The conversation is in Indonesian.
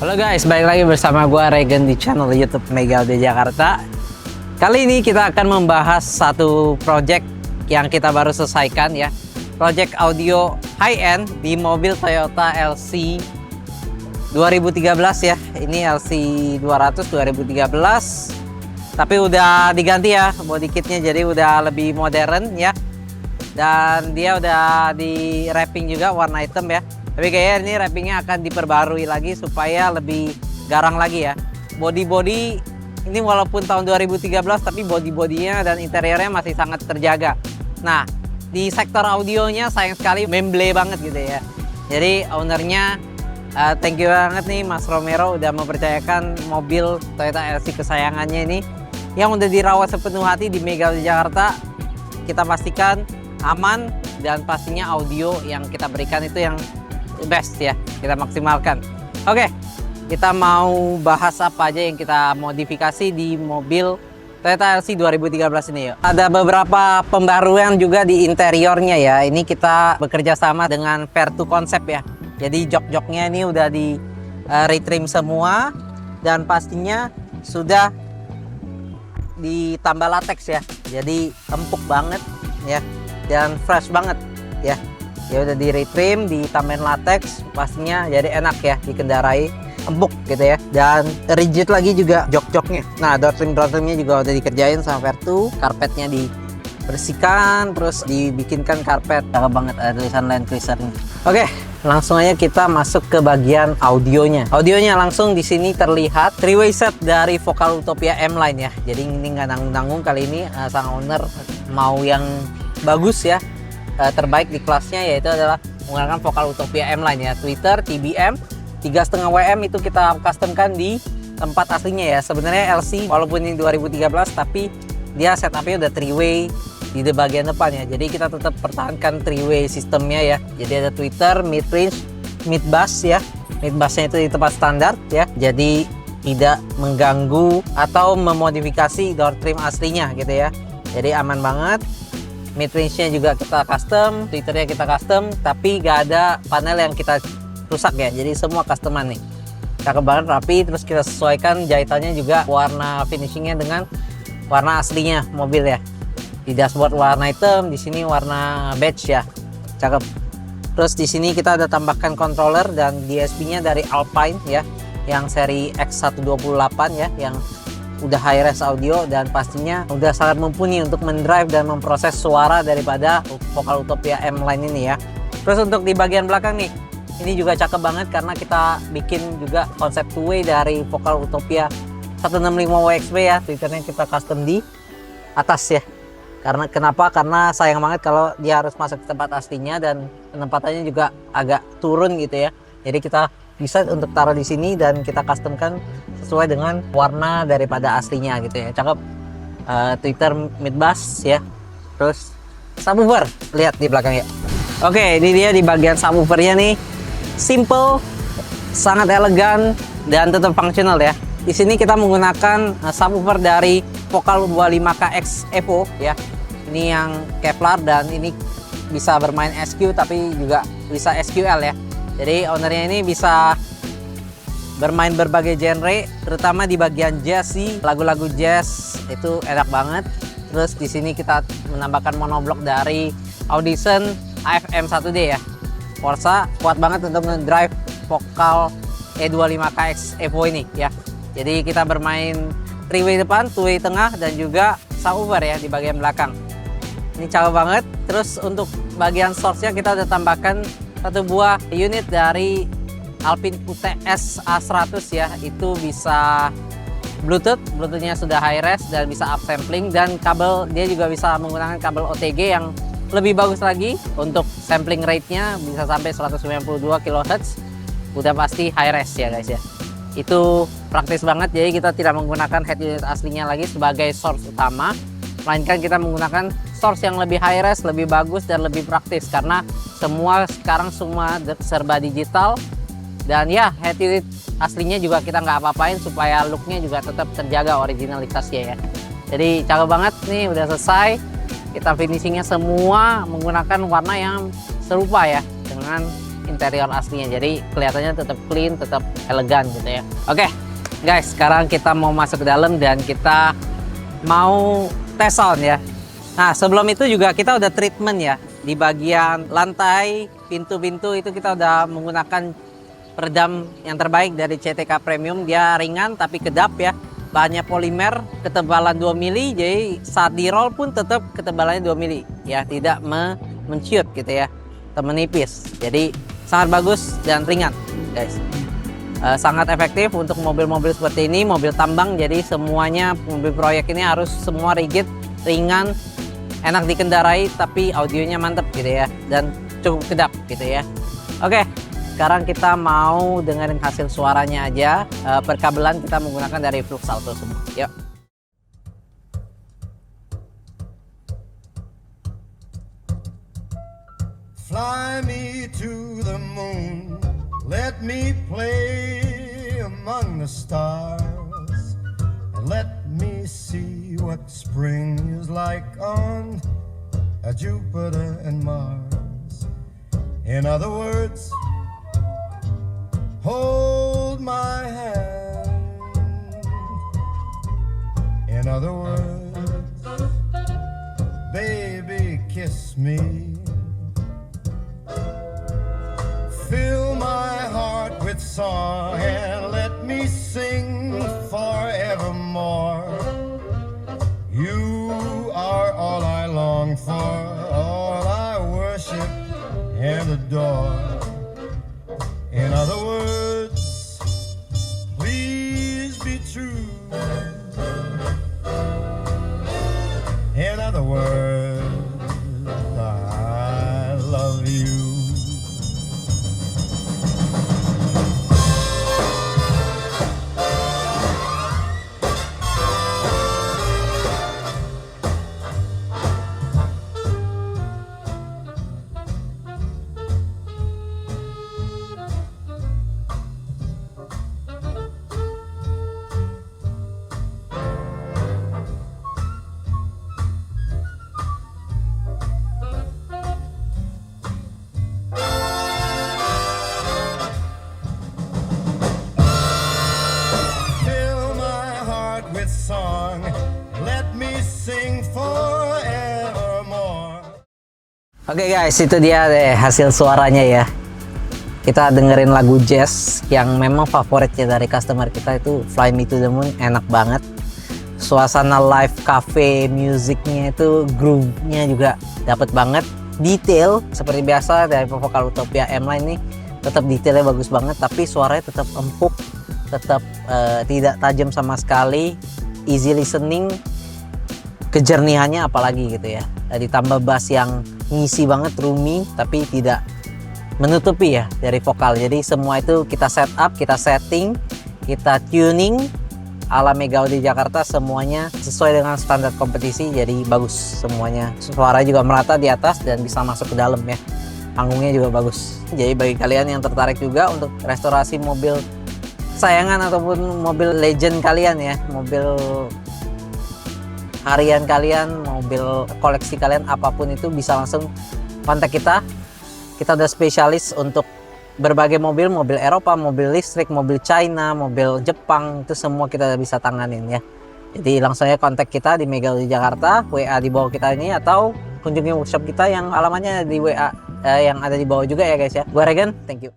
Halo guys, balik lagi bersama gua Regen di channel YouTube Mega Audio Jakarta. Kali ini kita akan membahas satu project yang kita baru selesaikan ya. Project audio high-end di mobil Toyota LC 2013 ya. Ini LC 200 2013. Tapi udah diganti ya body kitnya, jadi udah lebih modern ya. Dan dia udah di wrapping juga warna hitam ya. Tapi kayaknya ini wrappingnya akan diperbarui lagi supaya lebih garang lagi ya. Body ini walaupun tahun 2013 tapi body-bodinya dan interiornya masih sangat terjaga. Nah, di sektor audionya sayang sekali memble banget gitu ya. Jadi ownernya thank you banget nih Mas Romero udah mempercayakan mobil Toyota LC kesayangannya ini yang udah dirawat sepenuh hati di Mega Audio Jakarta. Kita pastikan aman dan pastinya audio yang kita berikan itu yang best ya, kita maksimalkan. Oke, kita mau bahas apa aja yang kita modifikasi di mobil Toyota LC 2013 ini ya. Ada beberapa pembaruan juga di interiornya ya. Ini kita bekerja sama dengan Vertu Concept ya. Jadi jok-joknya ini udah di retrim semua dan pastinya sudah ditambah latex ya. Jadi empuk banget ya dan fresh banget ya. Ya udah di retrim, ditambahin latex, pastinya jadi enak ya dikendarai, empuk gitu ya. Dan rigid lagi juga jok-joknya. Nah, door trimnya juga udah dikerjain sama Vertu, karpetnya dibersihkan, terus dibikinkan karpet. Cakep banget, ada tulisan Land Cruiser ini. Oke, langsung aja kita masuk ke bagian audionya. Audionya langsung di sini terlihat three-way set dari Vocal Utopia M-Line ya. Jadi ini nggak nanggung-nanggung kali ini, sang owner mau yang bagus ya. Terbaik di kelasnya yaitu adalah menggunakan Vocal Utopia M-Line ya. Tweeter, TBM, 3,5 WM itu kita customkan di tempat aslinya ya. Sebenarnya LC walaupun ini 2013 tapi dia setupnya udah 3-way di bagian depan ya. Jadi kita tetap pertahankan 3-way sistemnya ya. Jadi ada tweeter, mid range, mid bass ya. Mid bassnya itu di tempat standar ya. Jadi tidak mengganggu atau memodifikasi door trim aslinya gitu ya. Jadi aman banget. Mid range-nya juga kita custom, tweeternya kita custom, tapi gak ada panel yang kita rusak ya. Jadi semua customan nih. Cakep banget, rapi, terus kita sesuaikan jahitannya juga warna finishingnya dengan warna aslinya mobil ya. Di dashboard warna hitam, di sini warna beige ya. Cakep. Terus di sini kita ada tambahkan controller dan DSP-nya dari Alpine ya, yang seri X128 ya, yang udah high res audio dan pastinya udah sangat mumpuni untuk mendrive dan memproses suara daripada Vocal Utopia M-Line ini ya. Terus untuk di bagian belakang nih, ini juga cakep banget karena kita bikin juga konsep two-way dari Vocal Utopia 165 WXB ya. Twitternya kita custom di atas ya. Kenapa? Karena sayang banget kalau dia harus masuk ke tempat aslinya dan penempatannya juga agak turun gitu ya. Jadi kita bisa untuk taruh di sini dan kita customkan sesuai dengan warna daripada aslinya gitu ya. Cakep. Tweeter mid bass ya. Terus subwoofer, lihat di belakang ya. Oke, ini dia di bagian subwoofernya nih. Simple, sangat elegan dan tetap fungsional ya. Di sini kita menggunakan subwoofer dari Vocal 25KX Evo ya. Ini yang Kevlar dan ini bisa bermain SQ tapi juga bisa SQL ya. Jadi ownernya ini bisa bermain berbagai genre, terutama di bagian jazz sih. Lagu-lagu jazz itu enak banget. Terus di sini kita menambahkan monoblock dari Audition AFM 1D ya. Forza kuat banget untuk ngedrive Vocal E25KX Evo ini ya. Jadi kita bermain 3-way depan, 2-way tengah dan juga subwoofer ya di bagian belakang. Ini cakep banget. Terus untuk bagian source-nya kita udah tambahkan satu buah unit dari Alpine QTS A100 ya. Itu bisa Bluetoothnya sudah high res dan bisa upsampling, dan kabel dia juga bisa menggunakan kabel OTG yang lebih bagus lagi. Untuk sampling rate-nya bisa sampai 192 kHz. Udah pasti high res ya guys ya. Itu praktis banget, jadi kita tidak menggunakan head unit aslinya lagi sebagai source utama, melainkan kita menggunakan source yang lebih high res, lebih bagus dan lebih praktis karena sekarang semua serba digital. Dan ya, head unit aslinya juga kita nggak apa-apain supaya looknya juga tetap terjaga originalitasnya ya. Jadi cakep banget nih, udah selesai. Kita finishingnya semua menggunakan warna yang serupa ya dengan interior aslinya, jadi kelihatannya tetap clean, tetap elegan gitu ya. Oke guys, sekarang kita mau masuk ke dalam dan kita mau tes sound ya. Nah sebelum itu juga kita udah treatment ya, di bagian lantai, pintu-pintu itu kita udah menggunakan peredam yang terbaik dari CTK Premium. Dia ringan tapi kedap ya, bahannya polimer, ketebalan 2 mili, jadi saat di roll pun tetap ketebalannya 2 mili ya, tidak menciut gitu ya, menipis. Jadi sangat bagus dan ringan guys. Sangat efektif untuk mobil-mobil seperti ini, mobil tambang. Jadi semuanya mobil proyek ini harus semua rigid, ringan, enak dikendarai, tapi audionya mantep gitu ya, dan cukup kedap gitu ya. Oke, sekarang kita mau dengerin hasil suaranya aja. Perkabelan kita menggunakan dari Flux Auto semua. Yuk. Fly me to the moon, let me play among the stars, and let me see what spring is like on Jupiter and Mars. In other words, hold my hand. In other words, baby, kiss me. Fill my heart with song and let me sing forevermore. You are all I long for, all I worship and adore. In other words, please be true. In other words, I love you. Song, let me sing forevermore. Oke guys, itu dia deh hasil suaranya ya. Kita dengerin lagu jazz yang memang favoritnya dari customer kita, itu Fly Me to the Moon. Enak banget. Suasana live cafe musiknya itu, groove-nya juga dapat banget. Detail seperti biasa dari vokal Utopia M-Line nih, tetap detailnya bagus banget, tapi suaranya tetap empuk, tetap tidak tajam sama sekali. Easy listening, kejernihannya apalagi gitu ya. Ditambah bass yang ngisi banget, roomy, tapi tidak menutupi ya dari vokal. Jadi semua itu kita setup, kita setting, kita tuning ala Mega Audio Jakarta, semuanya sesuai dengan standar kompetisi. Jadi bagus semuanya. Suara juga merata di atas dan bisa masuk ke dalam ya. Panggungnya juga bagus. Jadi bagi kalian yang tertarik juga untuk restorasi mobil sayangan ataupun mobil legend kalian ya, mobil harian kalian, mobil koleksi kalian, apapun itu bisa langsung kontak kita. Kita udah spesialis untuk berbagai mobil, mobil Eropa, mobil listrik, mobil China, mobil Jepang, itu semua kita bisa tanganin ya. Jadi langsung aja kontak kita di Mega Audio Jakarta, WA di bawah kita ini, atau kunjungi workshop kita yang alamatnya di WA yang ada di bawah juga ya guys ya. Gua Regen, thank you.